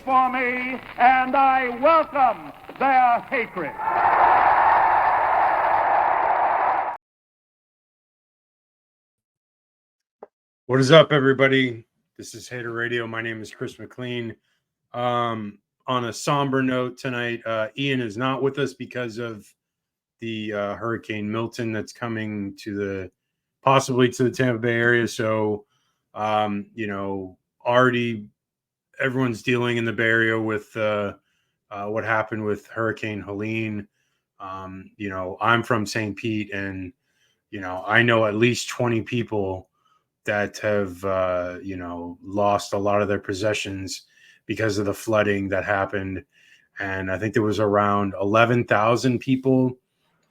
for me, and I welcome their hatred. What is up, everybody? This is Hater Radio. My name is Chris McLean. On a somber note tonight, Ian is not with us because of the Hurricane Milton that's coming to possibly to the Tampa Bay area. So, already everyone's dealing in the Bay Area with what happened with Hurricane Helene. I'm from St. Pete, and I know at least 20 people that have lost a lot of their possessions because of the flooding that happened. And I think there was around 11,000 people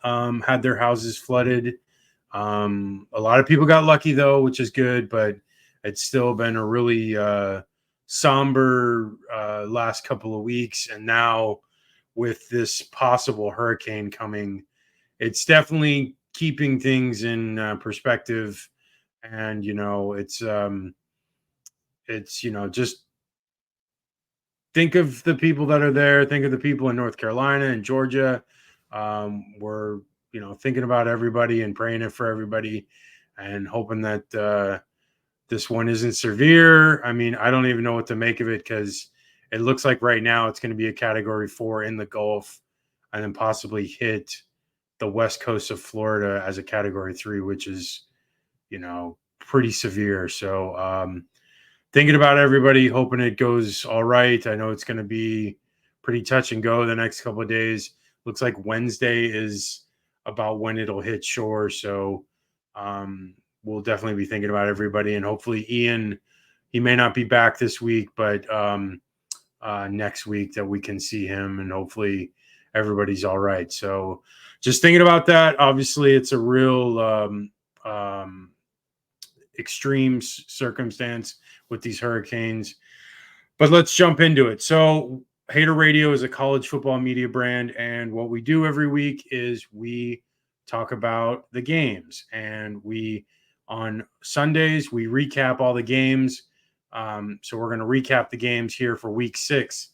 had their houses flooded. A lot of people got lucky, though, which is good, but it's still been a really somber last couple of weeks. And now with this possible hurricane coming, it's definitely keeping things in perspective. And just think of the people that are there. Think of the people in North Carolina and Georgia. We're thinking about everybody and praying it for everybody, and hoping that this one isn't severe. I mean, I don't even know what to make of it, because it looks like right now it's going to be a Category 4 in the Gulf, and then possibly hit the west coast of Florida as a Category 3, which is pretty severe. So thinking about everybody, hoping it goes all right. I know it's going to be pretty touch and go the next couple of days. Looks like Wednesday is about when it'll hit shore. So we'll definitely be thinking about everybody, and hopefully Ian, he may not be back this week, but next week that we can see him, and hopefully everybody's all right. So just thinking about that. Obviously it's a real extreme circumstance with these hurricanes, but let's jump into it. So Hater Radio is a college football media brand, and what we do every week is we talk about the games, and on Sundays we recap all the games. So we're going to recap the games here for week 6.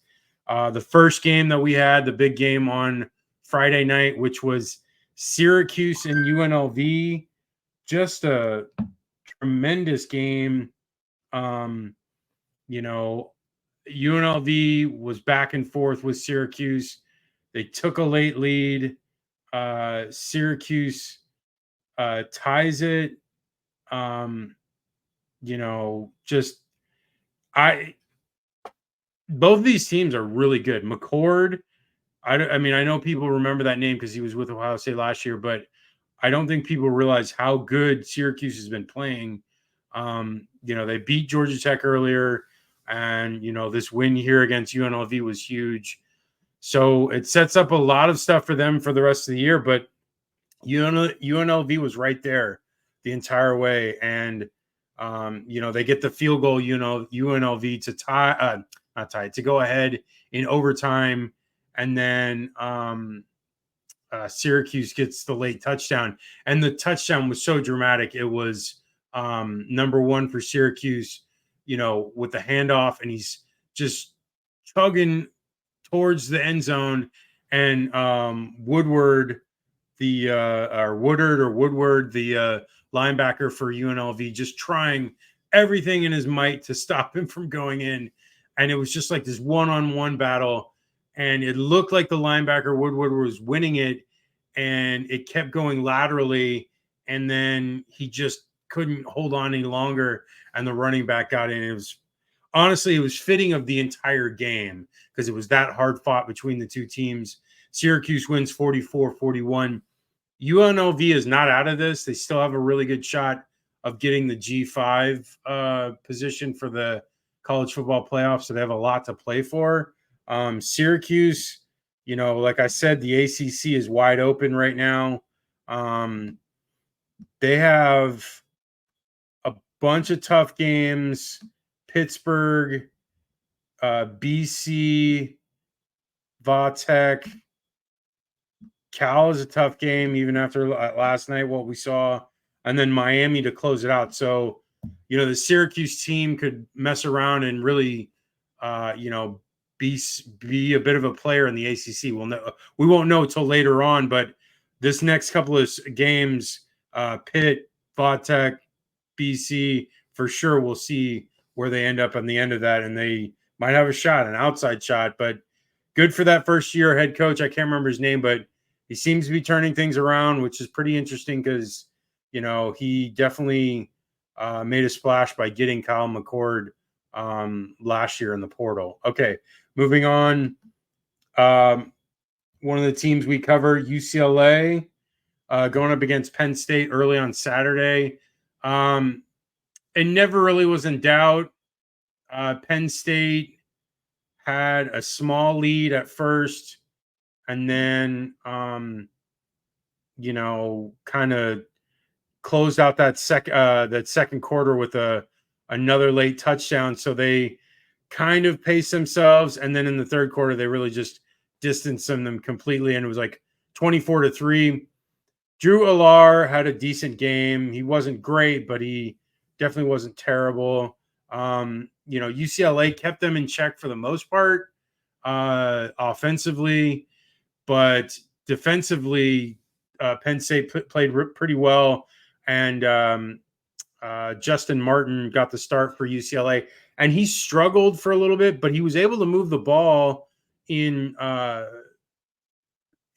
The first game that we had, the big game on Friday night, which was Syracuse and UNLV, just a tremendous game. UNLV was back and forth with Syracuse. They took a late lead. Syracuse ties it. Both of these teams are really good. McCord, I know people remember that name because he was with Ohio State last year, but I don't think people realize how good Syracuse has been playing. They beat Georgia Tech earlier, and this win here against UNLV was huge. So it sets up a lot of stuff for them for the rest of the year. But UNLV was right there the entire way, and they get the field goal. UNLV to tie, not tie, to go ahead in overtime, and then Syracuse gets the late touchdown, and the touchdown was so dramatic. It was number one for Syracuse, with the handoff, and he's just chugging towards the end zone, and Woodward, the linebacker for UNLV, just trying everything in his might to stop him from going in, and it was just like this one-on-one battle. And it looked like the linebacker Woodward was winning it, and it kept going laterally, and then he just couldn't hold on any longer, and the running back got in. It was fitting of the entire game, because it was that hard fought between the two teams. Syracuse wins 44-41. UNLV is not out of this. They still have a really good shot of getting the G5 position for the college football playoffs, so they have a lot to play for. Syracuse, like I said, the ACC is wide open right now. They have a bunch of tough games. Pittsburgh, BC, Va-Tech. Cal is a tough game, even after last night, what we saw. And then Miami to close it out. So, the Syracuse team could mess around and really, be a bit of a player in the ACC. We won't know till later on, but this next couple of games, Pitt, Vautech, BC, for sure we'll see where they end up on the end of that, and they might have a shot, an outside shot. But good for that first year head coach. I can't remember his name, but he seems to be turning things around, which is pretty interesting because he definitely made a splash by getting Kyle McCord last year in the portal. Okay, moving on. One of the teams we cover, UCLA, going up against Penn State early on Saturday. It never really was in doubt. Penn State had a small lead at first, and then kind of closed out that second quarter with another late touchdown. So they kind of paced themselves, and then in the third quarter they really just distanced them completely, and it was like 24-3. Drew Alar had a decent game. He wasn't great, but he definitely wasn't terrible. UCLA kept them in check for the most part, offensively, but defensively, Penn State played pretty well, and Justin Martin got the start for UCLA, and he struggled for a little bit, but he was able to move the ball in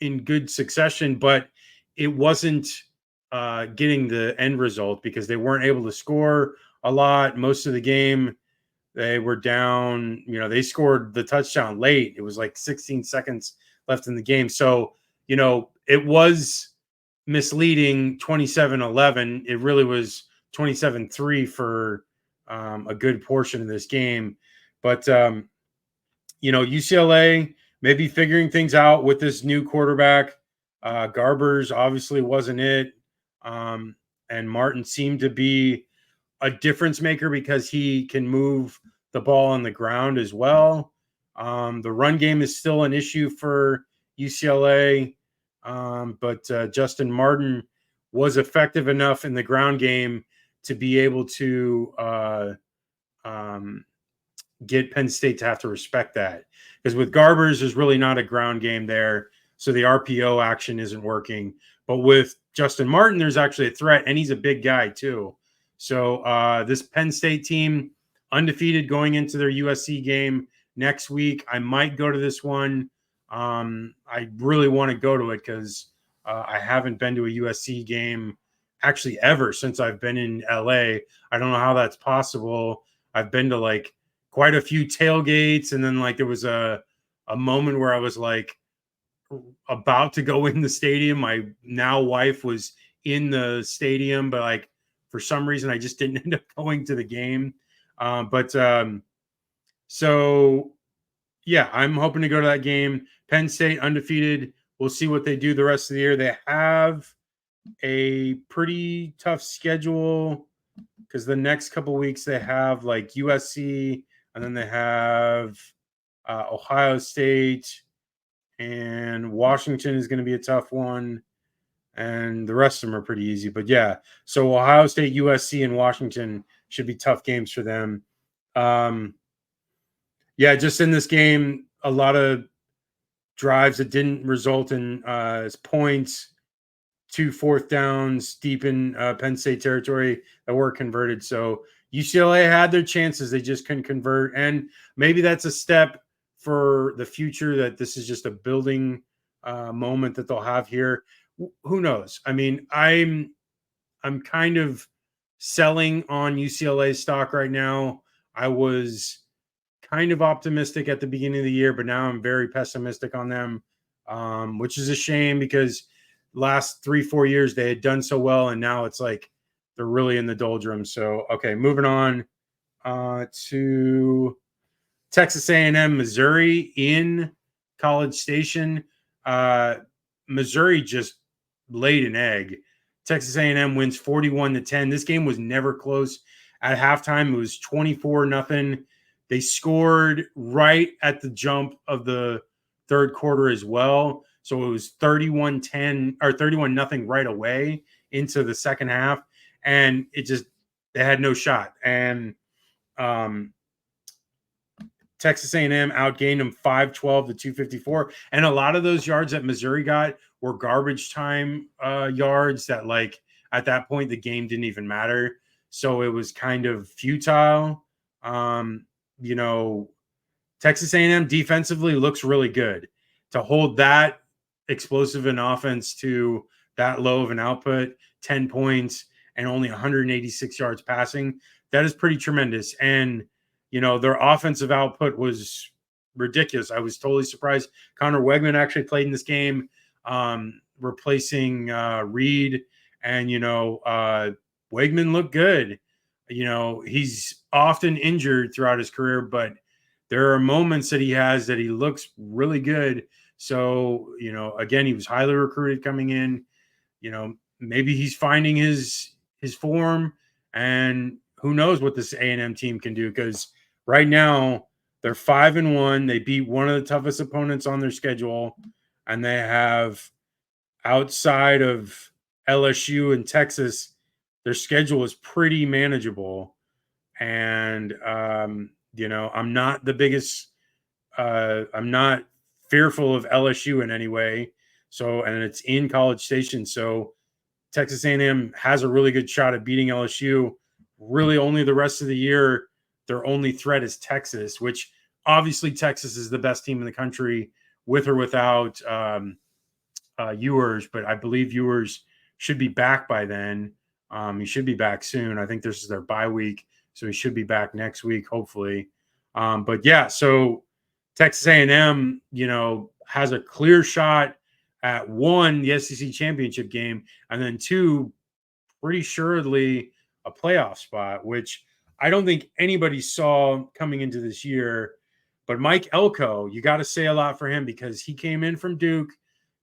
good succession, but it wasn't getting the end result because they weren't able to score a lot. Most of the game, they were down. They scored the touchdown late. It was like 16 seconds left in the game. So, it was misleading 27-11. It really was 27-3 for a good portion of this game. But, UCLA maybe figuring things out with this new quarterback. Garbers obviously wasn't it. And Martin seemed to be a difference maker because he can move the ball on the ground as well. The run game is still an issue for UCLA, but Justin Martin was effective enough in the ground game to be able to get Penn State to have to respect that. Because with Garbers, there's really not a ground game there, so the RPO action isn't working. But with Justin Martin, there's actually a threat, and he's a big guy too. So this Penn State team, undefeated going into their USC game next week. I might go to this one. I really want to go to it because I haven't been to a USC game actually ever since I've been in LA. I don't know how that's possible. I've been to like quite a few tailgates, and then like there was a moment where I was like about to go in the stadium. My now wife was in the stadium, but like for some reason I just didn't end up going to the game. So yeah, I'm hoping to go to that game. Penn State undefeated. We'll see what they do the rest of the year. They have a pretty tough schedule because the next couple weeks they have like USC, and then they have Ohio State, and Washington is going to be a tough one, and the rest of them are pretty easy. But yeah, so Ohio State, USC, and Washington should be tough games for them. Yeah, just in this game, a lot of drives that didn't result in points, 2 4th downs deep in Penn State territory that were converted. So UCLA had their chances. They just couldn't convert. And maybe that's a step for the future, that this is just a building moment that they'll have here. Who knows? I mean, I'm kind of selling on UCLA stock right now. I was kind of optimistic at the beginning of the year, but now I'm very pessimistic on them, which is a shame because last 3-4 years they had done so well, and now it's like they're really in the doldrums. So okay, moving on to Texas A&M, Missouri in College Station. Missouri just laid an egg. Texas A&M wins 41-10. This game was never close. At halftime, it was 24-0. They scored right at the jump of the third quarter as well. So it was 31-10 or 31-0 right away into the second half. And they had no shot. And Texas A&M outgained them 512 to 254. And a lot of those yards that Missouri got were garbage time yards that, like, at that point, the game didn't even matter. So it was kind of futile. You know, Texas A&M defensively looks really good. To hold that explosive an offense to that low of an output, 10 points, and only 186 yards passing, that is pretty tremendous. And, you know, their offensive output was ridiculous. I was totally surprised. Connor Wegman actually played in this game, replacing Reed. And, you know, Wegman looked good. You know, he's often injured throughout his career, but there are moments that he has that he looks really good. So, you know, again, he was highly recruited coming in. You know, maybe he's finding his form, and who knows what this A&M team can do, because right now they're 5-1. They beat one of the toughest opponents on their schedule, and they have, outside of LSU and Texas, their schedule is pretty manageable. And you know, I'm not the biggest I'm not fearful of LSU in any way. So, and it's in College Station, so Texas A&M has a really good shot at beating LSU. Really, only the rest of the year, their only threat is Texas, which obviously Texas is the best team in the country with or without Ewers, but I believe Ewers should be back by then. He should be back soon. I think this is their bye week, so he should be back next week, hopefully. But yeah, so Texas A&M, you know, has a clear shot at one, the SEC championship game, and then two, pretty assuredly a playoff spot, which I don't think anybody saw coming into this year. But Mike Elko, you got to say a lot for him, because he came in from Duke,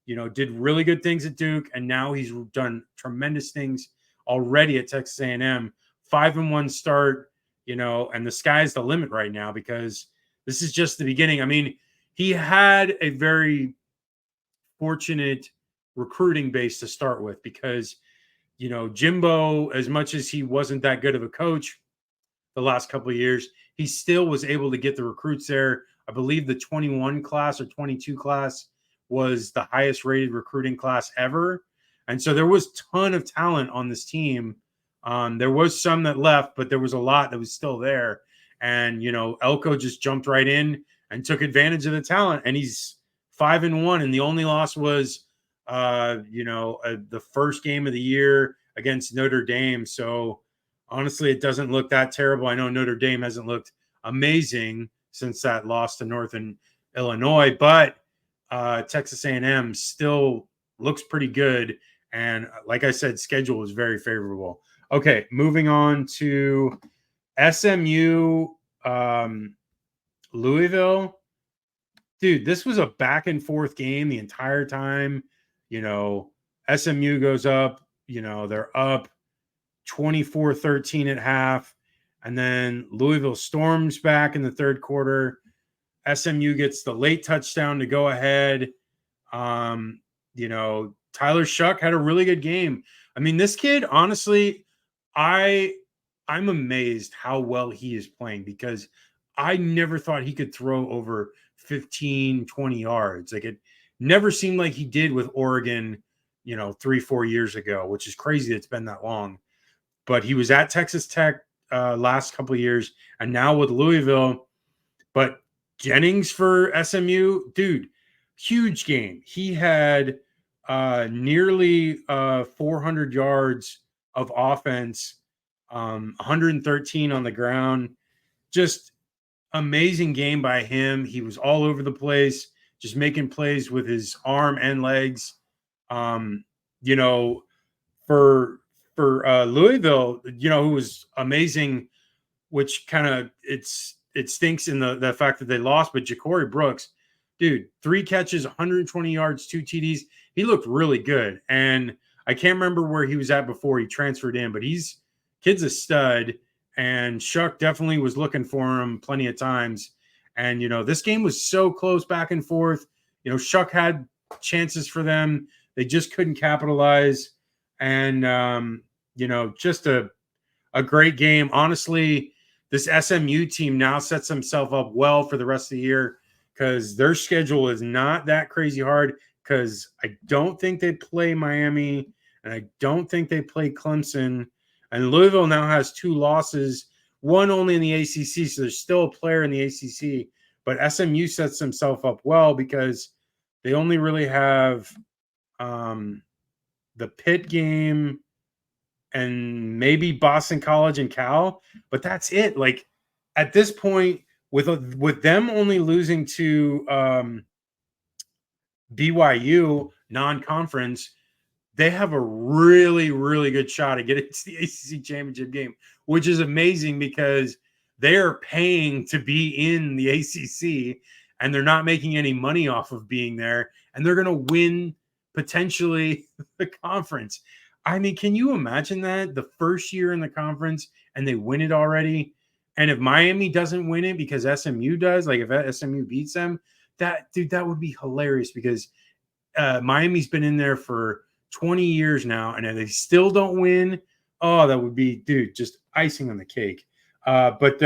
you know, did really good things at Duke, and now he's done tremendous things already at Texas A&M. 5-1 start, you know, and the sky's the limit right now, because this is just the beginning. I mean, he had a very fortunate recruiting base to start with, because, you know, Jimbo, as much as he wasn't that good of a coach the last couple of years, he still was able to get the recruits there. I believe the 21 class or 22 class was the highest rated recruiting class ever. And so there was a ton of talent on this team. There was some that left, but there was a lot that was still there. And, you know, Elko just jumped right in and took advantage of the talent. And he's 5-1. And the only loss was, the first game of the year against Notre Dame. So honestly, it doesn't look that terrible. I know Notre Dame hasn't looked amazing since that loss to Northern Illinois, but Texas A&M still looks pretty good. And like I said, schedule is very favorable. Okay, moving on to SMU, Louisville. Dude, this was a back and forth game the entire time. You know, SMU goes up, you know, they're up 24-13 at half. And then Louisville storms back in the third quarter. SMU gets the late touchdown to go ahead. You know, Tyler Shuck had a really good game. I mean, this kid, honestly, I'm amazed how well he is playing, because I never thought he could throw over 15, 20 yards. Like, it never seemed like he did with Oregon, you know, 3-4 years ago, which is crazy. It's been that long. But he was at Texas Tech last couple of years, and now with Louisville. But Jennings for SMU, dude, huge game. He had nearly 400 yards of offense, 113 on the ground. Just amazing game by him. He was all over the place, just making plays with his arm and legs. You know, for Louisville, you know, who was amazing, which kind of it stinks in the fact that they lost, but Ja'Cory Brooks, dude, 3 catches, 120 yards, 2 TDs. He looked really good. And I can't remember where he was at before he transferred in, but kid's a stud. And Shuck definitely was looking for him plenty of times. And, you know, this game was so close back and forth. You know, Shuck had chances for them. They just couldn't capitalize. And, you know, just a great game. Honestly, this SMU team now sets themselves up well for the rest of the year because their schedule is not that crazy hard because I don't think they play Miami and I don't think they play Clemson. And Louisville now has 2 losses, one only in the ACC, so there's still a player in the ACC. But SMU sets themselves up well because they only really have the Pitt game and maybe Boston College and Cal, but that's it. Like at this point, with them only losing to BYU non-conference, they have a really, really good shot at getting to the ACC championship game, which is amazing because they are paying to be in the ACC and they're not making any money off of being there, and they're going to win potentially the conference. I mean, can you imagine that the first year in the conference and they win it already? And if Miami doesn't win it because SMU does, like if SMU beats them, that would be hilarious because Miami's been in there for 20 years now, and if they still don't win, oh, that would be, dude, just icing on the cake. But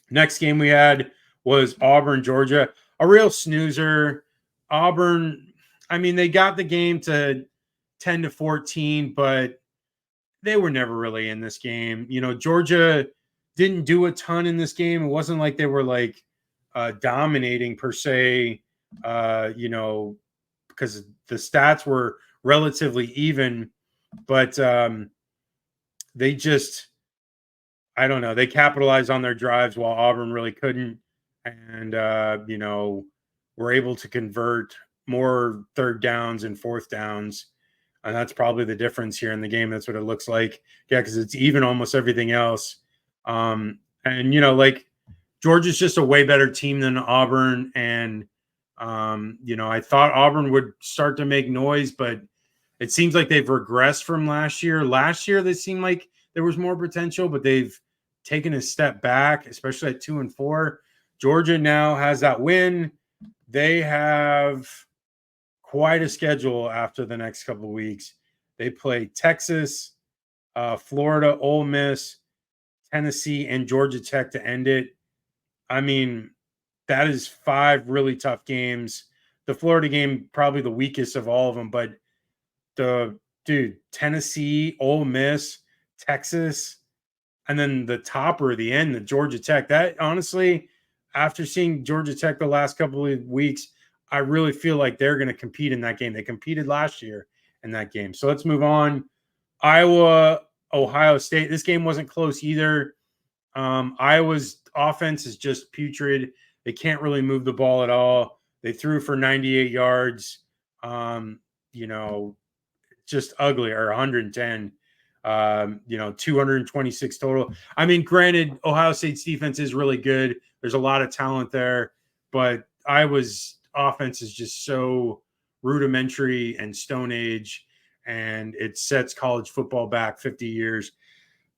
next game we had was Auburn, Georgia, a real snoozer. Auburn, I mean, they got the game to 10-14, but they were never really in this game. You know, Georgia didn't do a ton in this game. It wasn't like they were like dominating per se, you know, because the stats were relatively even, but they just, I don't know, they capitalized on their drives while Auburn really couldn't, and you know, were able to convert more third downs and fourth downs, and that's probably the difference here in the game. That's what it looks like. Yeah, because it's even almost everything else. And you know, like Georgia's just a way better team than Auburn, and you know, I thought Auburn would start to make noise, but it seems like they've regressed from last year. Last year, they seemed like there was more potential, but they've taken a step back, especially at 2-4. Georgia now has that win. They have quite a schedule after the next couple of weeks. They play Texas, Florida, Ole Miss, Tennessee, and Georgia Tech to end it. I mean, that is 5 really tough games. The Florida game, probably the weakest of all of them, but Tennessee, Ole Miss, Texas, and then the topper at the end, the Georgia Tech. That honestly, after seeing Georgia Tech the last couple of weeks, I really feel like they're going to compete in that game. They competed last year in that game. So let's move on. Iowa, Ohio State. This game wasn't close either. Iowa's offense is just putrid. They can't really move the ball at all. They threw for 98 yards. You know, just ugly, or 110. You know, 226 total. I mean, granted, Ohio State's defense is really good. There's a lot of talent there, but Iowa's offense is just so rudimentary and Stone Age, and it sets college football back 50 years.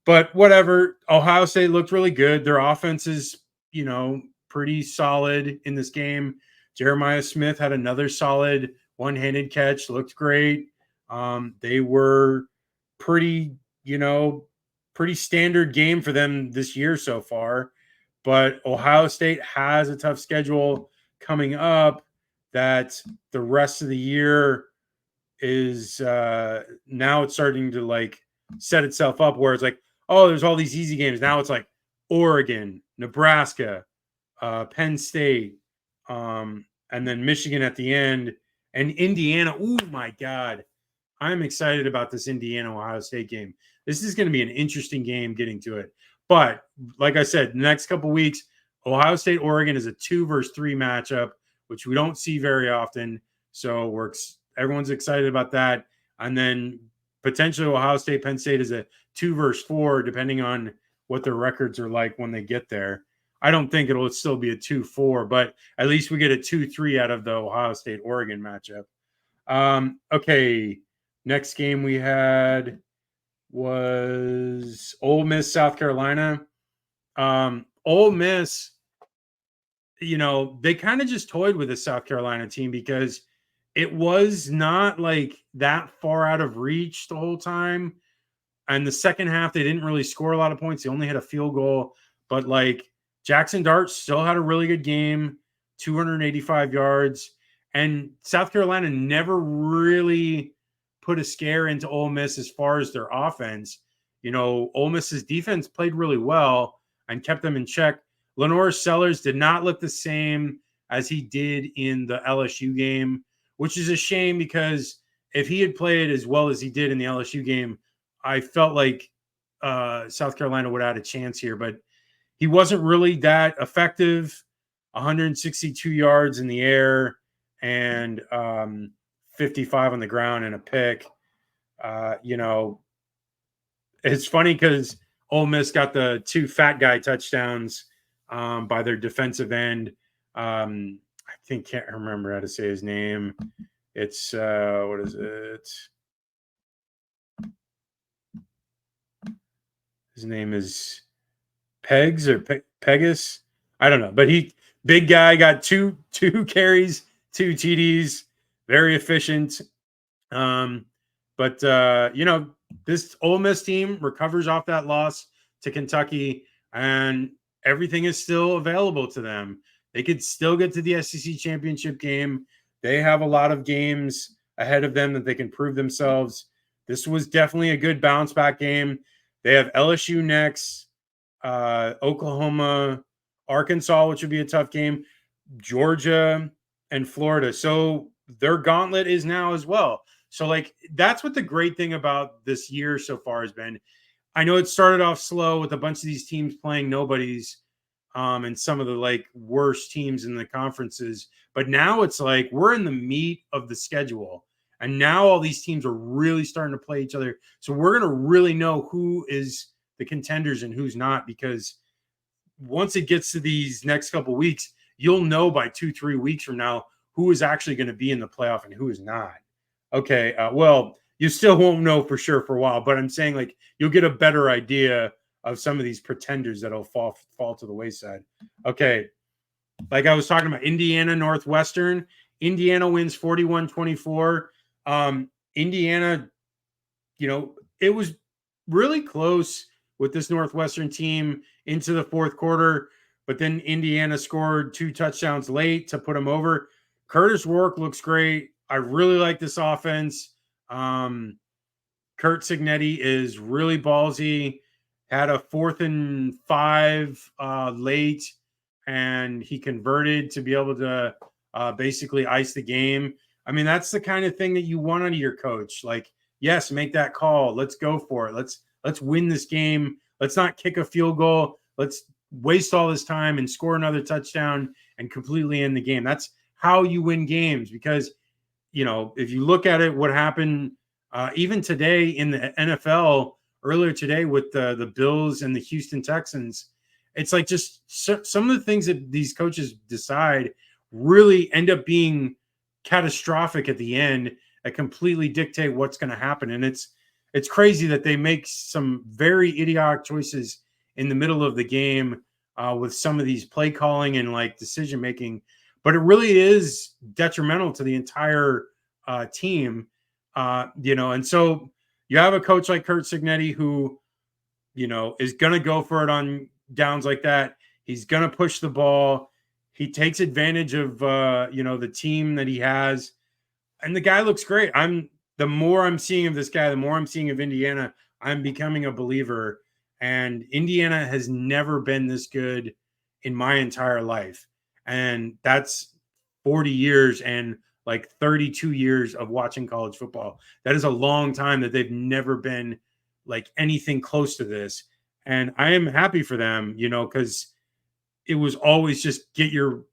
But whatever, Ohio State looked really good. Their offense is, you know, pretty solid in this game. Jeremiah Smith had another solid one-handed catch, looked great. They were pretty, you know, pretty standard game for them this year so far. But Ohio State has a tough schedule coming up that the rest of the year is now it's starting to like set itself up where it's like, oh, there's all these easy games. Now it's like Oregon, Nebraska, Penn State, and then Michigan at the end, and Indiana. Oh my God. I'm excited about this Indiana-Ohio State game. This is going to be an interesting game getting to it. But like I said, the next couple of weeks, Ohio State-Oregon is a 2 versus 3 matchup, which we don't see very often. So everyone's excited about that. And then potentially Ohio State-Penn State is a 2 versus 4, depending on what their records are like when they get there. I don't think it'll still be a 2-4, but at least we get a 2-3 out of the Ohio State-Oregon matchup. Okay. Next game we had was Ole Miss, South Carolina. Ole Miss, you know, they kind of just toyed with the South Carolina team because it was not like that far out of reach the whole time. And the second half, they didn't really score a lot of points. They only had a field goal. but like Jackson Dart still had a really good game, 285 yards, and South Carolina never really put a scare into Ole Miss as far as their offense. Ole Miss's defense played really well and kept them in check. Lenore Sellers did not look the same as he did in the LSU game, which is a shame because if he had played as well as he did in the LSU game, I felt like South Carolina would have had a chance here, but he wasn't really that effective. 162 yards in the air and 55 on the ground and a pick. It's funny because Ole Miss got the 2 fat guy touchdowns by their defensive end. Can't remember how to say his name. It's what is it? His name is Pegs or Pegas. I don't know, but big guy, got two carries, 2 TDs, very efficient. But this Ole Miss team recovers off that loss to Kentucky, and everything is still available to them. They could still get to the SEC championship game. They have a lot of games ahead of them that they can prove themselves. This was definitely a good bounce back game. They have LSU next, Oklahoma, Arkansas, which would be a tough game, Georgia, and Florida. So their gauntlet is now as well. So, like, that's what the great thing about this year so far has been. I know it started off slow with a bunch of these teams playing nobodies and some of the, like, worst teams in the conferences. But now it's like we're in the meat of the schedule. And now all these teams are really starting to play each other. So we're going to really know who is the contenders and who's not, because once it gets to these next couple weeks, you'll know by 2-3 weeks from now who is actually going to be in the playoff and who is not. Okay, well, you still won't know for sure for a while, but I'm saying, like, you'll get a better idea of some of these pretenders that'll fall to the wayside. Okay, like I was talking about, Indiana Northwestern. Indiana wins 41-24. Indiana, it was really close with this Northwestern team into the fourth quarter, but then Indiana scored 2 touchdowns late to put them over. Curtis Rourke looks great. I really like this offense. Kurt Cignetti is really ballsy. Had a 4th and 5 late, and he converted to be able to basically ice the game. I mean, that's the kind of thing that you want out of your coach. Like, yes, make that call. Let's go for it. Let's win this game. Let's not kick a field goal. Let's waste all this time and score another touchdown and completely end the game. That's how you win games, because if you look at it, what happened even today in the NFL earlier today with the Bills and the Houston Texans, it's like just some of the things that these coaches decide really end up being catastrophic at the end that completely dictate what's going to happen. And it's crazy that they make some very idiotic choices in the middle of the game with some of these play calling and like decision making. But it really is detrimental to the entire team, and so you have a coach like Kurt Cignetti who, is going to go for it on downs like that. He's going to push the ball. He takes advantage of, the team that he has. And the guy looks great. The more I'm seeing of this guy, the more I'm seeing of Indiana, I'm becoming a believer. And Indiana has never been this good in my entire life. And that's 40 years and like 32 years of watching college football. That is a long time that they've never been like anything close to this. And I am happy for them, because it was always just get your,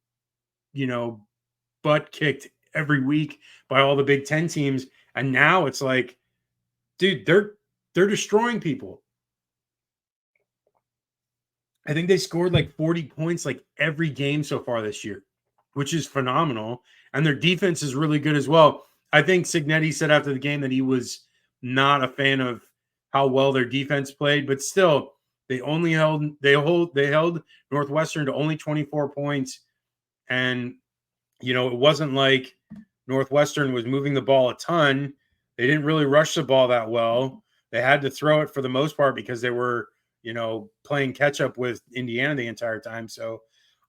butt kicked every week by all the Big Ten teams. And now it's like, dude, they're destroying people. I think they scored like 40 points like every game so far this year, which is phenomenal. And their defense is really good as well. I think Cignetti said after the game that he was not a fan of how well their defense played, but still they held Northwestern to only 24 points. And, it wasn't like Northwestern was moving the ball a ton. They didn't really rush the ball that well. They had to throw it for the most part because they were playing catch up with Indiana the entire time. So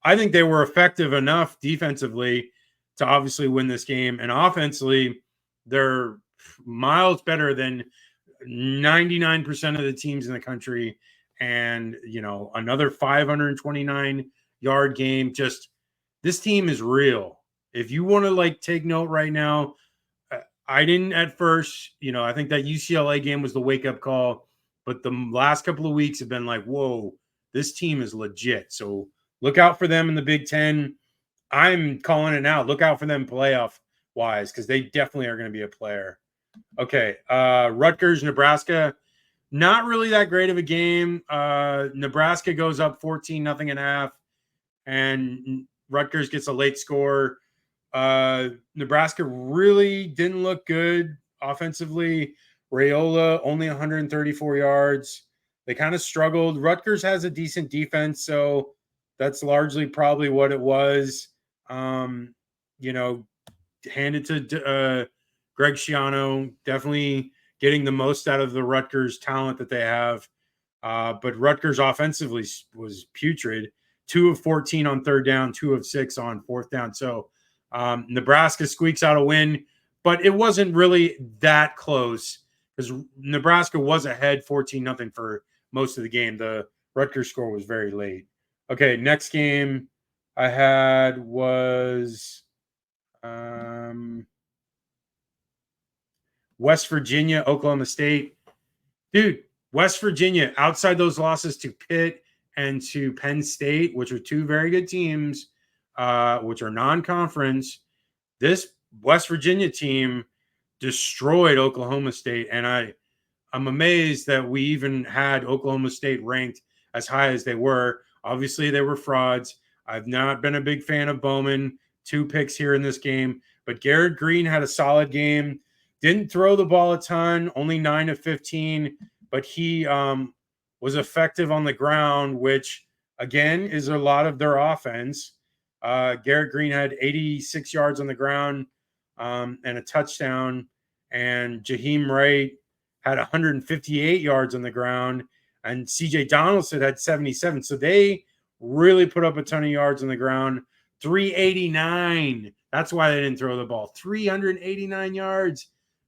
I think they were effective enough defensively to obviously win this game. And offensively, they're miles better than 99% of the teams in the country. And, another 529-yard game. Just this team is real. If you want to take note right now, I didn't at first, I think that UCLA game was the wake up call, but the last couple of weeks have been like, whoa, this team is legit. So look out for them in the Big Ten. I'm calling it now. Look out for them playoff wise, because they definitely are going to be a player. Okay. Rutgers, Nebraska. Not really that great of a game. Nebraska goes up 14-0.5, and Rutgers gets a late score. Nebraska really didn't look good offensively. Raiola only 134 yards. They kind of struggled. Rutgers has a decent defense, so that's largely probably what it was. Handed to Greg Schiano, definitely getting the most out of the Rutgers talent that they have. But Rutgers offensively was putrid. 2 of 14 on third down, 2 of 6 on fourth down. So Nebraska squeaks out a win, but it wasn't really that close because Nebraska was ahead 14-0 for most of the game. The Rutgers score was very late. Okay, next game I had was West Virginia, Oklahoma State. Dude, West Virginia, outside those losses to Pitt and to Penn State, which are two very good teams, which are non-conference, this West Virginia team destroyed Oklahoma State. And I'm amazed that we even had Oklahoma State ranked as high as they were. Obviously, they were frauds. I've not been a big fan of Bowman. 2 picks here in this game. But Garrett Green had a solid game. Didn't throw the ball a ton, only 9 of 15. But he was effective on the ground, which, again, is a lot of their offense. Garrett Green had 86 yards on the ground and a touchdown. And Jaheim Wright had 158 yards on the ground. And CJ Donaldson had 77. So they really put up a ton of yards on the ground. 389. That's why they didn't throw the ball. 389 yards.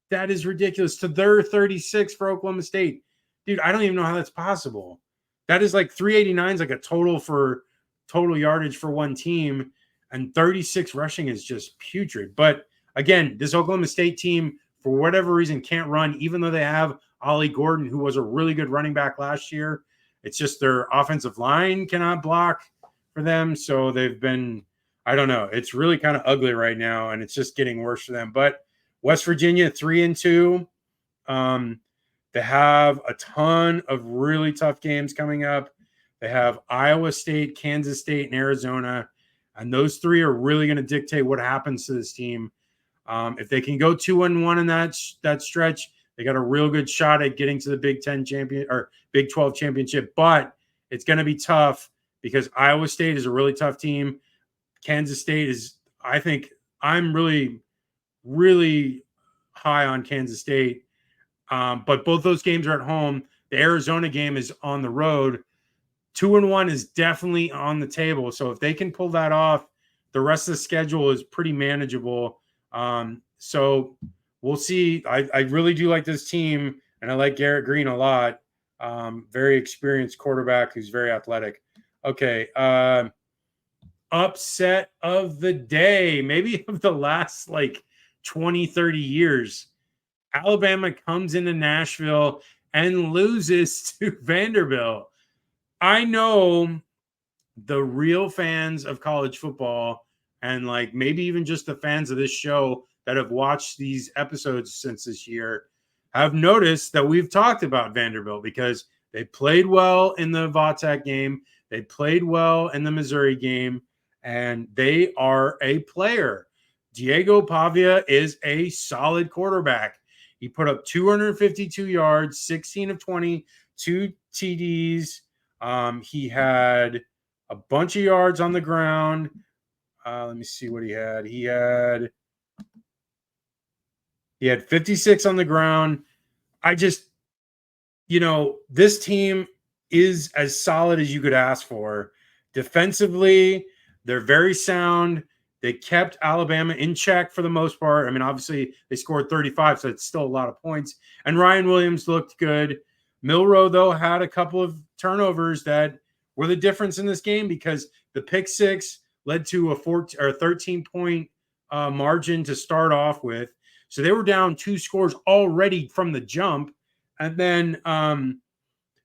That is ridiculous. To their 36 for Oklahoma State. Dude, I don't even know how that's possible. That is like 389 is like a total yardage for one team, and 36 rushing is just putrid. But again, this Oklahoma State team, for whatever reason, can't run, even though they have Ollie Gordon, who was a really good running back last year. It's just their offensive line cannot block for them. So they've been, I don't know. It's really kind of ugly right now, and it's just getting worse for them. But West Virginia, 3-2. They have a ton of really tough games coming up. They have Iowa State, Kansas State, and Arizona. And those 3 are really going to dictate what happens to this team. If they can go 2-1 in that stretch, they got a real good shot at getting to the Big 10 champion or Big 12 championship. But it's going to be tough because Iowa State is a really tough team. Kansas State is, I think, I'm really, really high on Kansas State. But both those games are at home. The Arizona game is on the road. 2-1 is definitely on the table. So if they can pull that off, the rest of the schedule is pretty manageable. So we'll see. I really do like this team, and I like Garrett Green a lot. Very experienced quarterback who's very athletic. Okay. Upset of the day, maybe of the last 20, 30 years. Alabama comes into Nashville and loses to Vanderbilt. I know the real fans of college football and maybe even just the fans of this show that have watched these episodes since this year have noticed that we've talked about Vanderbilt because they played well in the Vautech game. They played well in the Missouri game, and they are a player. Diego Pavia is a solid quarterback. He put up 252 yards, 16 of 20, 2 TDs. He had a bunch of yards on the ground. Let me see what he had. He had 56 on the ground. This team, is as solid as you could ask for. Defensively, they're very sound. They kept Alabama in check for the most part. I mean, obviously, they scored 35, so it's still a lot of points. And Ryan Williams looked good. Milroe, though, had a couple of turnovers that were the difference in this game because the pick six led to a 14 or 13-point margin to start off with. So they were down 2 scores already from the jump. And then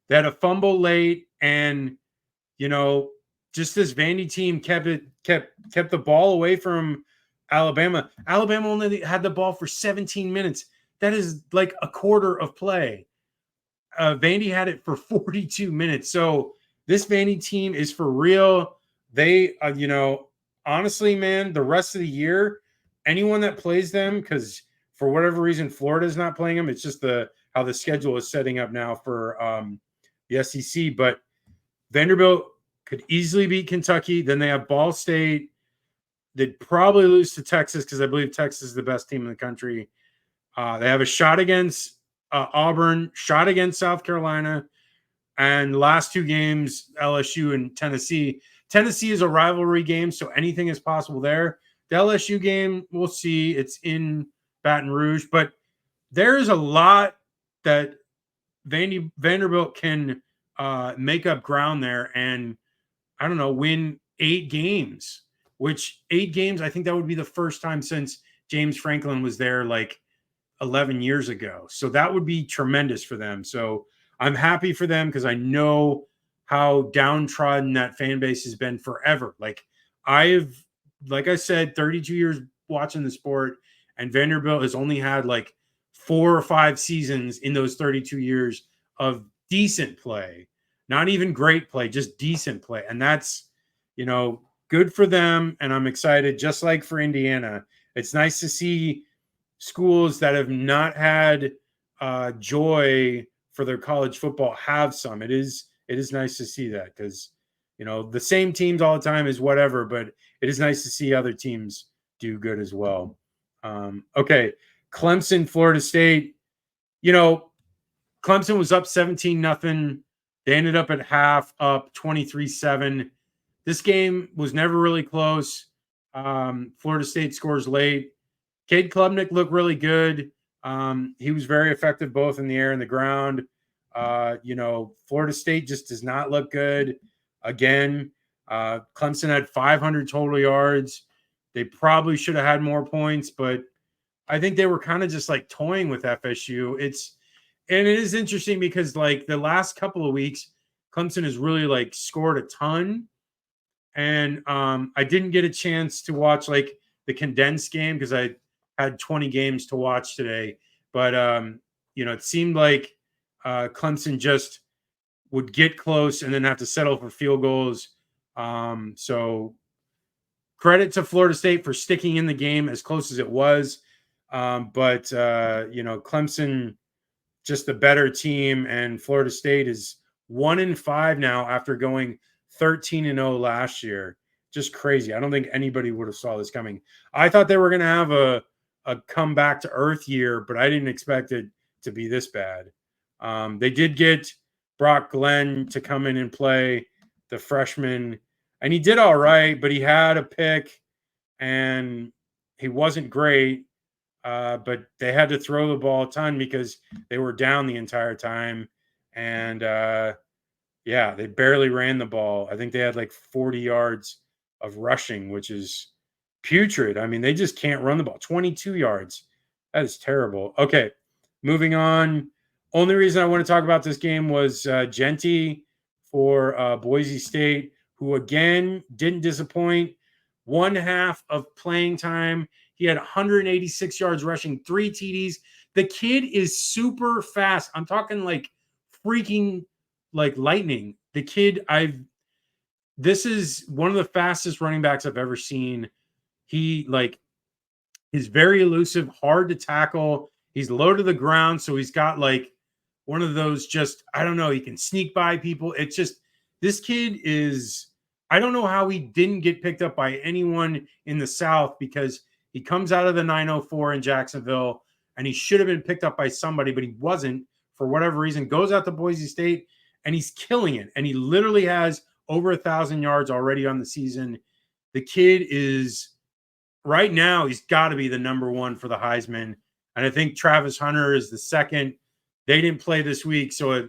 they had a fumble late, and just this Vandy team kept the ball away from Alabama. Alabama only had the ball for 17 minutes. That is like a quarter of play. Vandy had it for 42 minutes. So this Vandy team is for real. They, honestly, man, the rest of the year, anyone that plays them, because for whatever reason Florida's not playing them, it's just how the schedule is setting up now for the SEC. But Vanderbilt could easily beat Kentucky. Then they have Ball State. They'd probably lose to Texas because I believe Texas is the best team in the country. They have a shot against Auburn, shot against South Carolina, and last 2 games, LSU and Tennessee. Tennessee is a rivalry game, so anything is possible there. The LSU game, we'll see. It's in Baton Rouge, but there is a lot that Vanderbilt can make up ground there and, I don't know, win 8 games, which 8 games, I think that would be the first time since James Franklin was there like 11 years ago. So that would be tremendous for them. So I'm happy for them because I know how downtrodden that fan base has been forever. Like I said, 32 years watching the sport, and Vanderbilt has only had like 4 or 5 seasons in those 32 years of decent play, not even great play, just decent play. And that's, good for them. And I'm excited, just like for Indiana. It's nice to see schools that have not had joy for their college football have some. It is nice to see that because, the same teams all the time is whatever, but it is nice to see other teams do good as well. Okay. Clemson, Florida State, Clemson was up 17-0. They ended up at half up 23-7. This game was never really close. Florida State scores late. Cade Klubnik looked really good. He was very effective both in the air and the ground. Florida State just does not look good. Again, Clemson had 500 total yards. They probably should have had more points, but I think they were kind of just like toying with FSU. And it is interesting because like the last couple of weeks, Clemson has really like scored a ton. And I didn't get a chance to watch like the condensed game because I had 20 games to watch today. But, it seemed like Clemson just would get close and then have to settle for field goals. So credit to Florida State for sticking in the game as close as it was. But Clemson, just the better team, and Florida State is 1-5 now after going 13-0 last year. Just crazy. I don't think anybody would have saw this coming. I thought they were going to have a come back to earth year, but I didn't expect it to be this bad. They did get Brock Glenn to come in and play, the freshman, and he did all right, but he had a pick and he wasn't great. But they had to throw the ball a ton because they were down the entire time. And they barely ran the ball. I think they had like 40 yards of rushing, which is putrid. I mean, they just can't run the ball. 22 yards. That is terrible. Okay, moving on. Only reason I want to talk about this game was Genty for Boise State, who again didn't disappoint. 1/2 of playing time. He had 186 yards rushing, 3 TDs. The kid is super fast. I'm talking like freaking like lightning. The kid, this is one of the fastest running backs I've ever seen. He is very elusive, hard to tackle. He's low to the ground, so he's got like one of those just, I don't know, he can sneak by people. It's just, this kid is, I don't know how he didn't get picked up by anyone in the South because he comes out of the 904 in Jacksonville and he should have been picked up by somebody, but he wasn't for whatever reason. Goes out to Boise State and he's killing it. And he literally has over 1,000 yards already on the season. The kid is right now, he's got to be the number one for the Heisman. And I think Travis Hunter is the second. They didn't play this week, so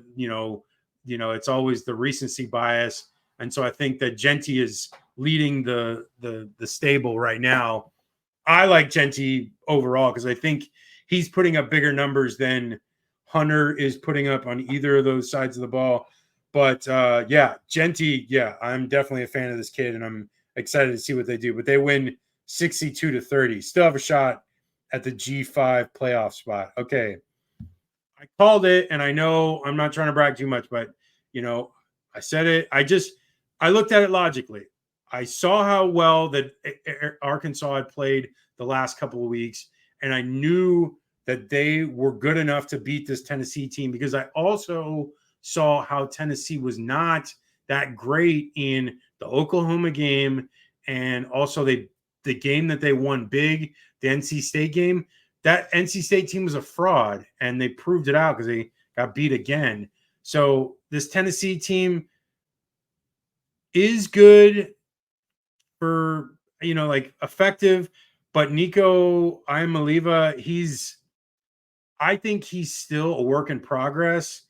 it's always the recency bias. And so I think that Genty is leading the stable right now. I like Genty overall because I think he's putting up bigger numbers than Hunter is putting up on either of those sides of the ball. But Genty, I'm definitely a fan of this kid, and I'm excited to see what they do. But they win 62-30. Still have a shot at the G5 playoff spot. Okay. I called it, and I know I'm not trying to brag too much, but I said it. I looked at it logically. I saw how well that Arkansas had played the last couple of weeks, and I knew that they were good enough to beat this Tennessee team because I also saw how Tennessee was not that great in the Oklahoma game, and also the game that they won big, the NC State game. That NC State team was a fraud, and they proved it out because they got beat again. So this Tennessee team is good for, effective, but Nico Iamaleava, I think he's still a work in progress.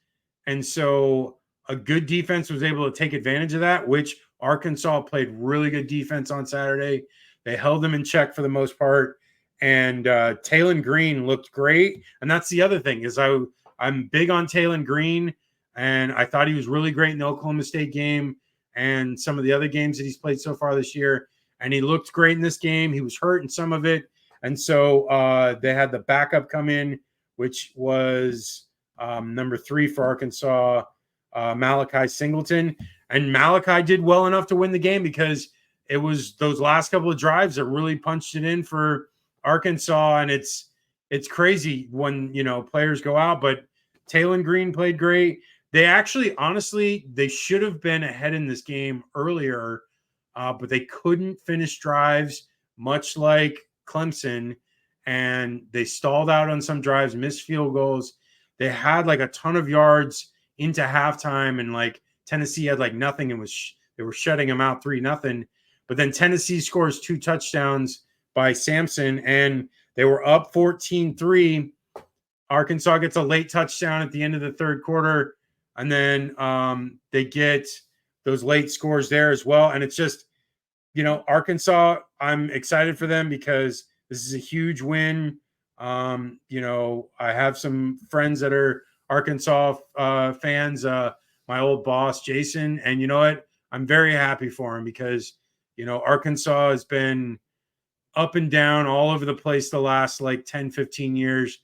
And so a good defense was able to take advantage of that, which Arkansas played really good defense on Saturday. They held them in check for the most part. And Taylon Green looked great. And that's the other thing is I'm big on Taylon Green, and I thought he was really great in the Oklahoma State game and some of the other games that he's played so far this year. And he looked great in this game. He was hurt in some of it. And so they had the backup come in, which was number 3 for Arkansas, Malachi Singleton. And Malachi did well enough to win the game because it was those last couple of drives that really punched it in for Arkansas. And it's crazy when, players go out, but Taylon Green played great. They actually, honestly, they should have been ahead in this game earlier, but they couldn't finish drives, much like Clemson, and they stalled out on some drives, missed field goals. They had like a ton of yards into halftime, and Tennessee had nothing, and they were shutting them out 3-0. But then Tennessee scores 2 touchdowns by Sampson, and they were up 14-3. Arkansas gets a late touchdown at the end of the third quarter, and then they get those late scores there as well. And it's just, Arkansas, I'm excited for them because this is a huge win. I have some friends that are Arkansas fans, my old boss, Jason, and you know what? I'm very happy for him because, Arkansas has been up and down all over the place the last 10, 15 years.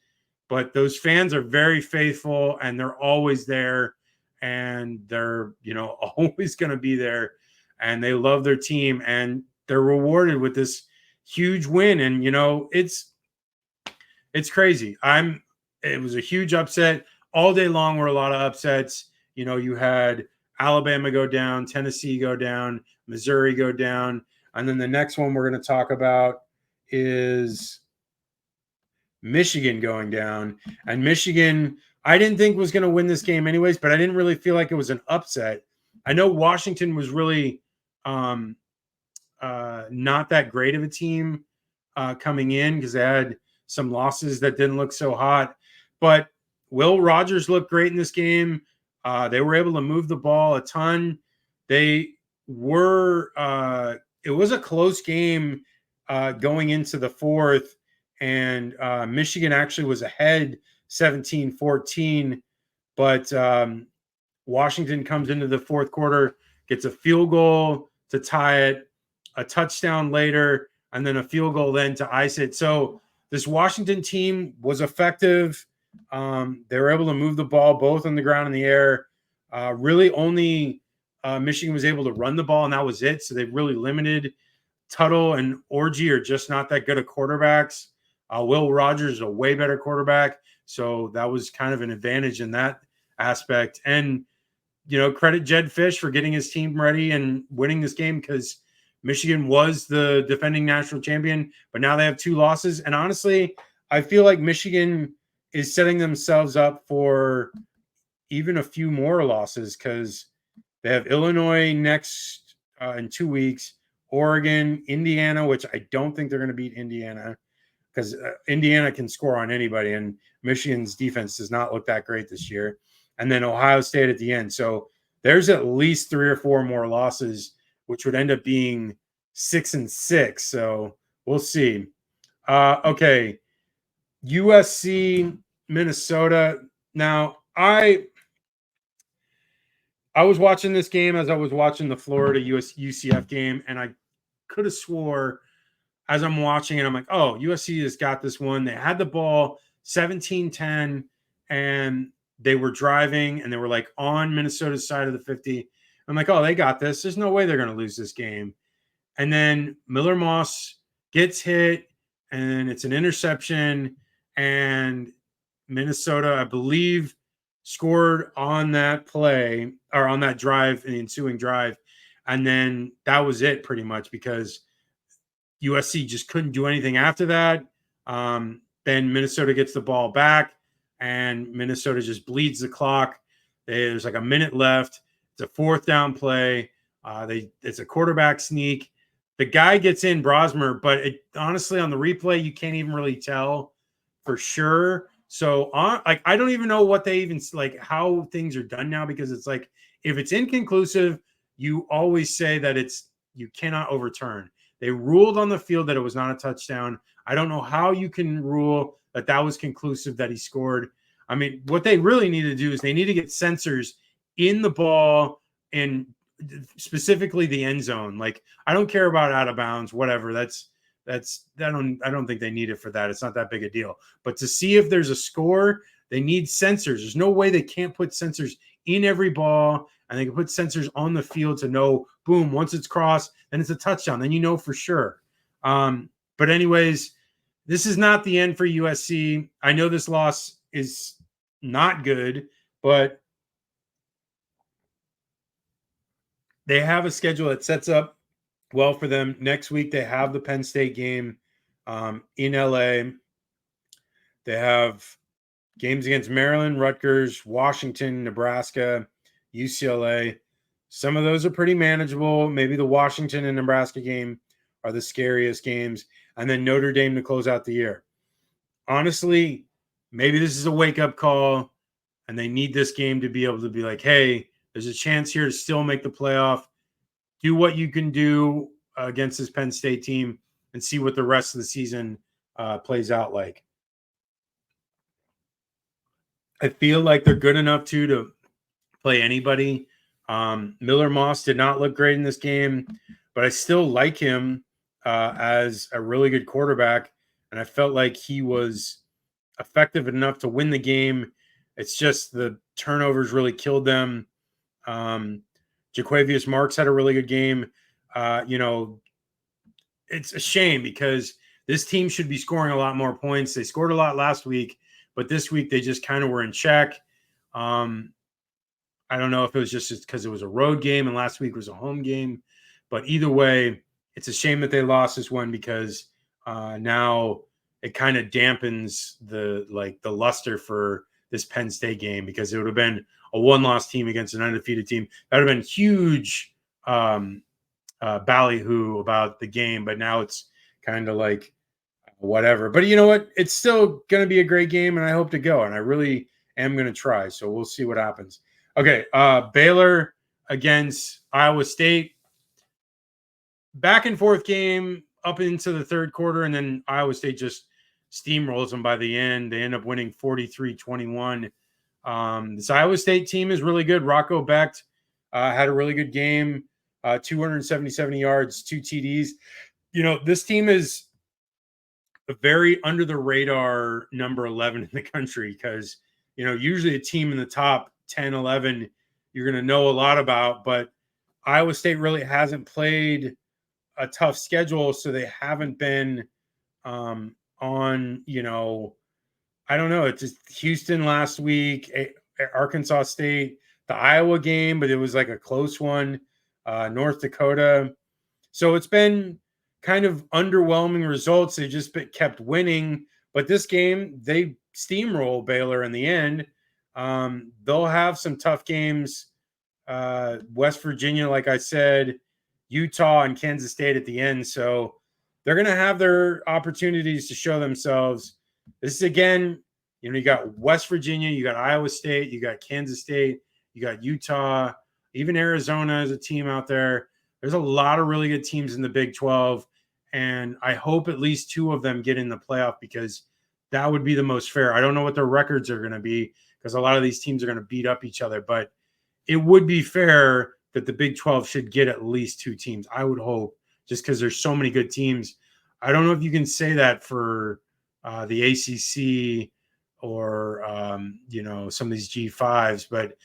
But those fans are very faithful, and they're always there, and they're, always going to be there, and they love their team, and they're rewarded with this huge win. And, it's crazy. It was a huge upset all day long. Were a lot of upsets. You had Alabama go down, Tennessee go down, Missouri go down. And then the next one we're going to talk about is Michigan going down. And Michigan, I didn't think was going to win this game anyways, but I didn't really feel like it was an upset. I know Washington was really not that great of a team coming in because they had some losses that didn't look so hot. But Will Rogers looked great in this game. They were able to move the ball a ton. They were it was a close game going into the fourth, and Michigan actually was ahead 17-14, but Washington comes into the fourth quarter, gets a field goal to tie it, a touchdown later, and then a field goal then to ice it. So this Washington team was effective. They were able to move the ball both on the ground and the air. Really only Michigan was able to run the ball, and that was it. So they really limited. Tuttle and Orji are just not that good at quarterbacks. Will Rogers is a way better quarterback. So that was kind of an advantage in that aspect. And, credit Jed Fish for getting his team ready and winning this game because Michigan was the defending national champion, but now they have 2 losses. And honestly, I feel like Michigan is setting themselves up for even a few more losses because they have Illinois next in 2 weeks, Oregon, Indiana, which I don't think they're going to beat Indiana because Indiana can score on anybody, and Michigan's defense does not look that great this year. And then Ohio State at the end. So there's at least 3 or 4 more losses, which would end up being 6-6. So we'll see. Okay. USC, Minnesota. Now, I was watching this game as I was watching the Florida UCF game, and I could have swore as I'm watching it, I'm like, oh, USC has got this one. They had the ball 17-10, and they were driving, and they were like on Minnesota's side of the 50. I'm like, oh, they got this. There's no way they're going to lose this game. And then Miller Moss gets hit, and it's an interception, and Minnesota, I believe, scored on that play or on that drive, the ensuing drive. And then that was it pretty much because USC just couldn't do anything after that. Then Minnesota gets the ball back, and Minnesota just bleeds the clock. There's like a minute left. It's a 4th down play. It's a quarterback sneak. The guy gets in, Brosmer, but honestly, on the replay, you can't even really tell for sure. So, I don't even know what they even like how things are done now because it's like if it's inconclusive, you always say that you cannot overturn. They ruled on the field that it was not a touchdown. I don't know how you can rule that was conclusive that he scored. I mean, what they really need to do is they need to get sensors in the ball and specifically the end zone. Like, I don't care about out of bounds, whatever. I don't think they need it for that. It's not that big a deal. But to see if there's a score, they need sensors. There's no way they can't put sensors in every ball, and they can put sensors on the field to know, boom, once it's crossed, then it's a touchdown. Then you know for sure. But anyways, this is not the end for USC. I know this loss is not good, but they have a schedule that sets up well for them. Next week, they have the Penn State game in LA. They have games against Maryland, Rutgers, Washington, Nebraska, UCLA. Some of those are pretty manageable. Maybe the Washington and Nebraska game are the scariest games. And then Notre Dame to close out the year. Honestly, maybe this is a wake-up call, and they need this game to be able to be like, hey, there's a chance here to still make the playoff. Do what you can do against this Penn State team and see what the rest of the season plays out like. I feel like they're good enough to play anybody. Miller Moss did not look great in this game, but I still like him as a really good quarterback, and I felt like he was effective enough to win the game. It's just the turnovers really killed them. Jaquavius Marks had a really good game. It's a shame because this team should be scoring a lot more points. They scored a lot last week, but this week they just kind of were in check. I don't know if it was just because it was a road game and last week was a home game, but either way, it's a shame that they lost this one because now it kind of dampens the luster for this Penn State game because it would have been a one-loss team against an undefeated team. That would have been huge ballyhoo about the game, but now it's kind of like whatever. But you know what? It's still going to be a great game, and I hope to go, and I really am going to try. So we'll see what happens. Okay, Baylor against Iowa State. Back and forth game up into the third quarter, and then Iowa State just steamrolls them by the end. They end up winning 43-21. This Iowa State team is really good. Rocco Becht had a really good game, 277 yards, 2 TDs. You know, this team is a very under-the-radar number 11 in the country because, you know, usually a team in the top 10, 11, you're going to know a lot about, but Iowa State really hasn't played a tough schedule, so they haven't been on, you know, I don't know. It's just Houston last week, Arkansas State, the Iowa game, but it was like a close one, North Dakota. So it's been kind of underwhelming results. They just kept winning, but this game, they steamroll Baylor in the end. They'll have some tough games. West Virginia, like I said, Utah and Kansas State at the end. So they're going to have their opportunities to show themselves. This is again, you got West Virginia, you got Iowa State, you got Kansas State, you got Utah, even Arizona is a team out there. There's a lot of really good teams in the Big 12. And I hope at least two of them get in the playoff because that would be the most fair. I don't know what their records are going to be because a lot of these teams are going to beat up each other, but it would be fair that the Big 12 should get at least two teams. I would hope, just because there's so many good teams. I don't know if you can say that for the ACC or some of these G5s, but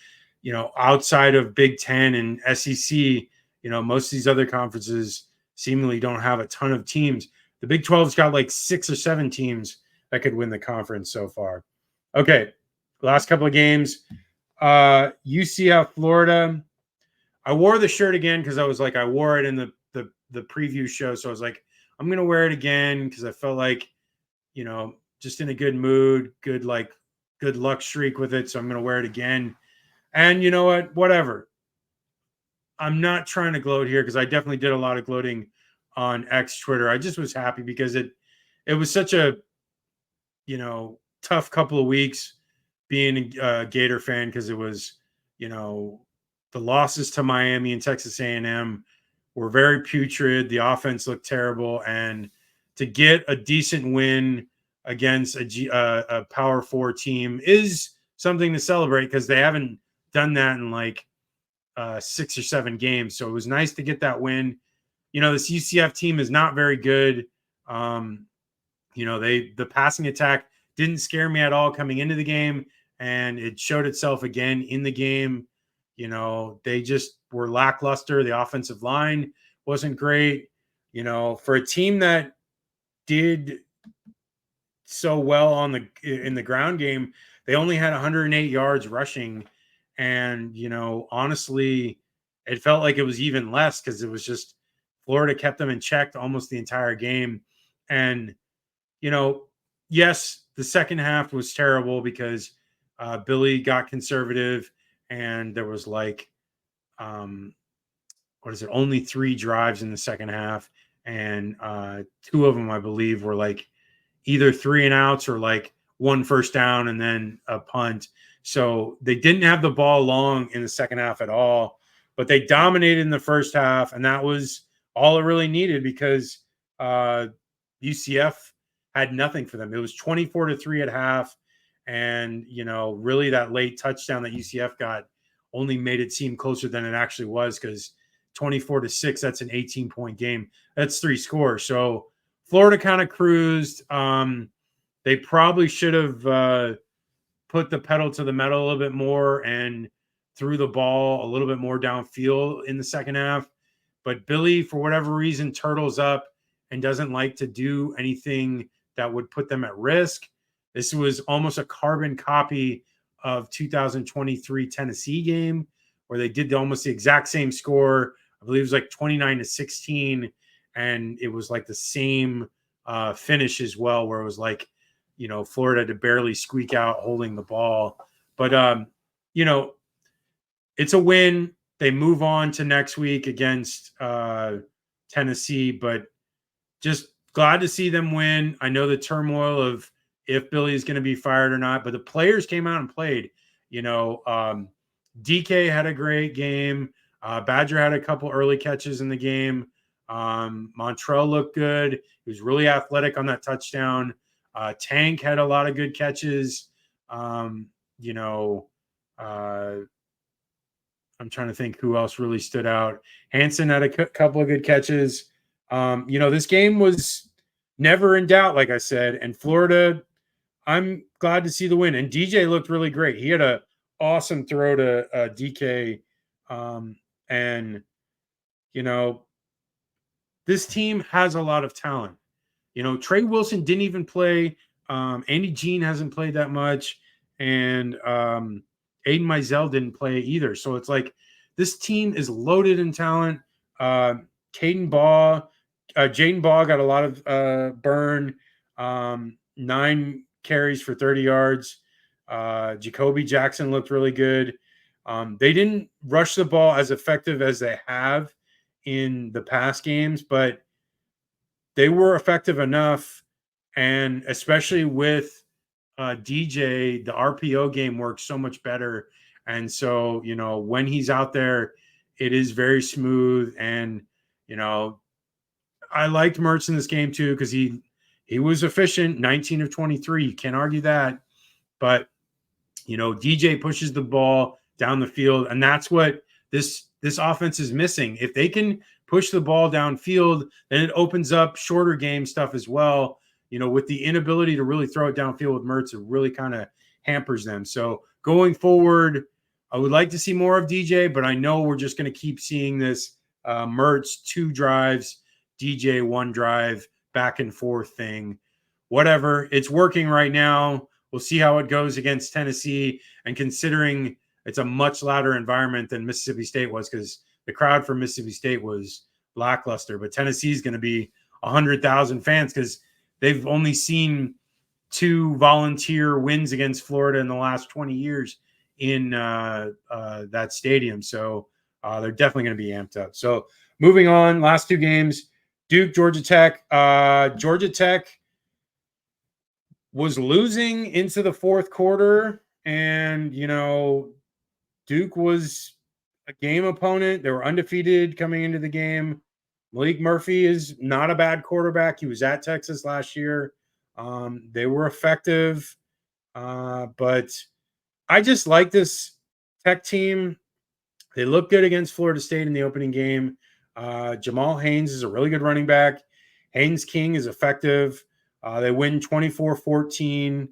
outside of Big 10 and SEC, most of these other conferences seemingly don't have a ton of teams. The Big 12's got like 6 or 7 teams that could win the conference so far. Okay, last couple of games. UCF, Florida. I wore the shirt again because I was like, I wore it in the preview show. So I was like, I'm going to wear it again because I felt like, just in a good mood, good luck streak with it. So I'm going to wear it again. And you know what? Whatever. I'm not trying to gloat here because I definitely did a lot of gloating on X Twitter. I just was happy because it was such a, tough couple of weeks being a Gator fan because it was, the losses to Miami and Texas A&M were very putrid. The offense looked terrible, and to get a decent win against a Power 4 team is something to celebrate because they haven't done that in like 6 or 7 games. So it was nice to get that win. This UCF team is not very good. The passing attack didn't scare me at all coming into the game, and it showed itself again in the game. They just were lackluster. The offensive line wasn't great. For a team that did so well in the ground game, they only had 108 yards rushing, and honestly, it felt like it was even less because it was just Florida kept them in check almost the entire game. And yes, the second half was terrible because Billy got conservative and there was only 3 drives in the second half. And 2 of them, I believe, were either 3 and outs or 1 first down and then a punt. So they didn't have the ball long in the second half at all, but they dominated in the first half. And that was all it really needed because UCF had nothing for them. It was 24-3 at half. And, really that late touchdown that UCF got only made it seem closer than it actually was because 24-6, that's an 18-point game. That's 3 scores. So Florida kind of cruised. They probably should have put the pedal to the metal a little bit more and threw the ball a little bit more downfield in the second half. But Billy, for whatever reason, turtles up and doesn't like to do anything that would put them at risk. This was almost a carbon copy of 2023 Tennessee game where they did almost the exact same score. I believe it was 29-16, and it was the same finish as well, where it was Florida to barely squeak out holding the ball. But it's a win. They move on to next week against Tennessee, but just glad to see them win. I know the turmoil of if Billy is going to be fired or not, but the players came out and played. DK had a great game. Badger had a couple early catches in the game. Montrell looked good. He was really athletic on that touchdown. Tank had a lot of good catches. I'm trying to think who else really stood out. Hansen had a couple of good catches. This game was never in doubt, like I said. And Florida, I'm glad to see the win. And DJ looked really great. He had an awesome throw to DK. This team has a lot of talent. Trey Wilson didn't even play. Andy Jean hasn't played that much. And Aiden Mizell didn't play either. So it's this team is loaded in talent. Jaden Baugh got a lot of burn. 9 carries for 30 yards. Jacoby Jackson looked really good. They didn't rush the ball as effective as they have in the past games, but they were effective enough. And especially with DJ, the RPO game works so much better. And so, when he's out there, it is very smooth. And, I liked Mertz in this game too, because he was efficient, 19 of 23. You can't argue that. But DJ pushes the ball down the field, and that's what this offense is missing. If they can push the ball downfield, then it opens up shorter game stuff as well. With the inability to really throw it downfield with Mertz, it really kind of hampers them. So going forward, I would like to see more of DJ, but I know we're just going to keep seeing this Mertz 2 drives, DJ 1 drive, back and forth thing. Whatever. It's working right now. We'll see how it goes against Tennessee. And considering it's a much louder environment than Mississippi State was, because the crowd for Mississippi State was lackluster, but Tennessee is going to be 100,000 fans because they've only seen 2 volunteer wins against Florida in the last 20 years in that stadium. So they're definitely going to be amped up. So moving on, last 2 games, Duke, Georgia Tech. Georgia Tech was losing into the fourth quarter, and Duke was a game opponent. They were undefeated coming into the game. Malik Murphy is not a bad quarterback. He was at Texas last year. They were effective, but I just like this Tech team. They look good against Florida State in the opening game. Jamal Haynes is a really good running back. Haynes King is effective. They win 24-14.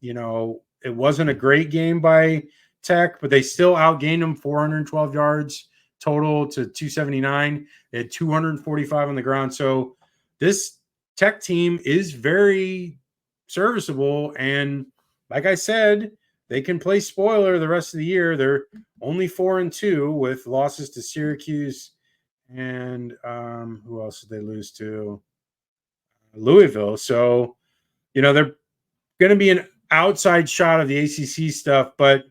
It wasn't a great game by Tech, but they still outgained them 412 yards total to 279. They had 245 on the ground. So this Tech team is very serviceable. And like I said, they can play spoiler the rest of the year. They're only 4-2 with losses to Syracuse and who else did they lose to? Louisville. So, they're going to be an outside shot of the ACC stuff, but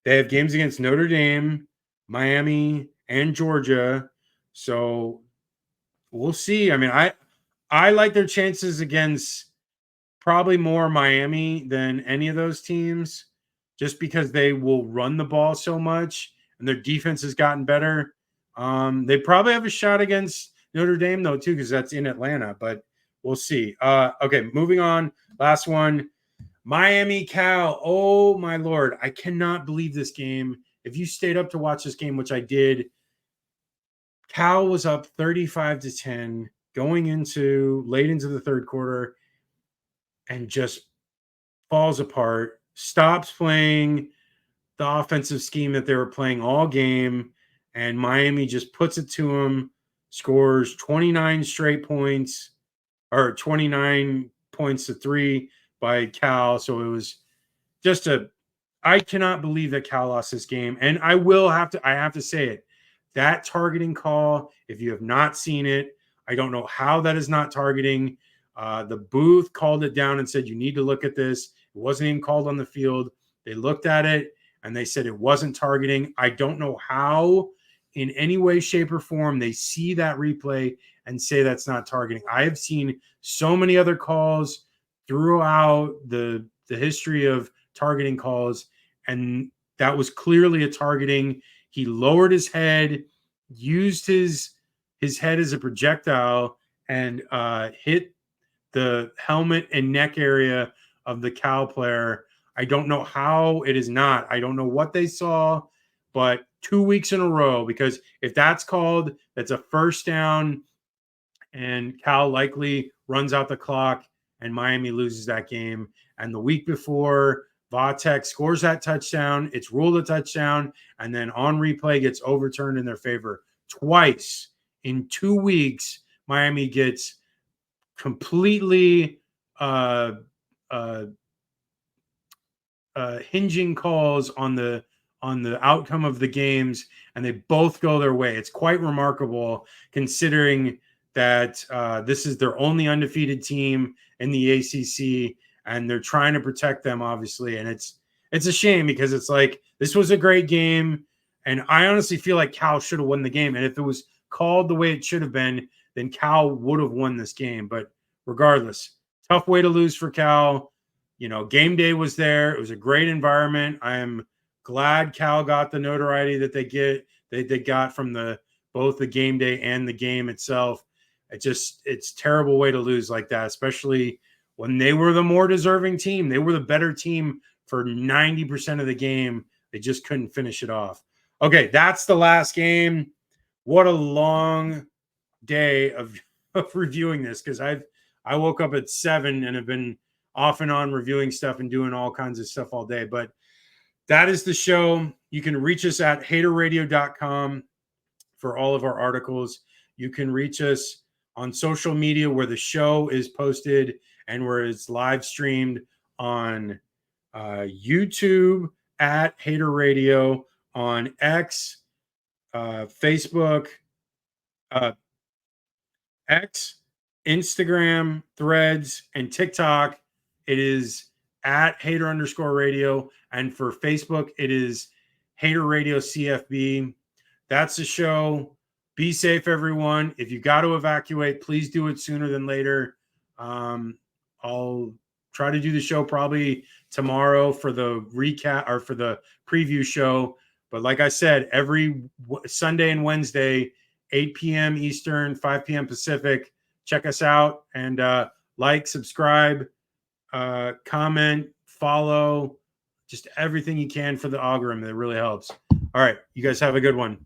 they have games against Notre Dame, Miami, and Georgia. So we'll see. I mean, I like their chances against probably more Miami than any of those teams, just because they will run the ball so much and their defense has gotten better. They probably have a shot against Notre Dame, though, too, because that's in Atlanta, but we'll see. Okay, moving on. Last one. Miami, Cal. Oh, my Lord. I cannot believe this game. If you stayed up to watch this game, which I did, Cal was up 35-10 going into late into the third quarter and just falls apart, stops playing the offensive scheme that they were playing all game, and Miami just puts it to them, scores 29 straight points, or 29 points to 3 by Cal. So it was just I cannot believe that Cal lost this game. And I have to say it. That targeting call, if you have not seen it, I don't know how that is not targeting. The booth called it down and said, you need to look at this. It wasn't even called on the field. They looked at it and they said it wasn't targeting. I don't know how in any way, shape, or form they see that replay and say that's not targeting. I have seen so many other calls throughout the history of targeting calls, and that was clearly a targeting. He lowered his head, used his head as a projectile, and hit the helmet and neck area of the Cal player. I don't know how it is not. I don't know what they saw, but 2 weeks in a row, because if that's called, that's a first down, and Cal likely runs out the clock and Miami loses that game. And the week before, Vatek scores that touchdown. It's ruled a touchdown, and then on replay gets overturned in their favor twice in 2 weeks. Miami gets completely hinging calls on the outcome of the games, and they both go their way. It's quite remarkable considering that this is their only undefeated team in the ACC, and they're trying to protect them, obviously. And it's a shame because it's like this was a great game, and I honestly feel like Cal should have won the game. And if it was called the way it should have been, then Cal would have won this game. But regardless, tough way to lose for Cal. Game day was there. It was a great environment. I am glad Cal got the notoriety that they got from both the game day and the game itself. It's terrible way to lose like that, especially when they were the more deserving team. They were the better team for 90% of the game. They just couldn't finish it off. Okay, that's the last game. What a long day of reviewing this, because I woke up at 7 and have been off and on reviewing stuff and doing all kinds of stuff all day. But that is the show. You can reach us at haterradio.com for all of our articles. You can reach us on social media where the show is posted and where it's live streamed on YouTube at Hater Radio, on X, Facebook, X, Instagram, Threads, and TikTok. It is at Hater_Radio. And for Facebook, it is Hater Radio CFB. That's the show. Be safe, everyone. If you got to evacuate, please do it sooner than later. I'll try to do the show probably tomorrow for the recap or for the preview show. But like I said, every Sunday and Wednesday, 8 p.m. Eastern, 5 p.m. Pacific. Check us out and like, subscribe, comment, follow, just everything you can for the algorithm. That really helps. All right. You guys have a good one.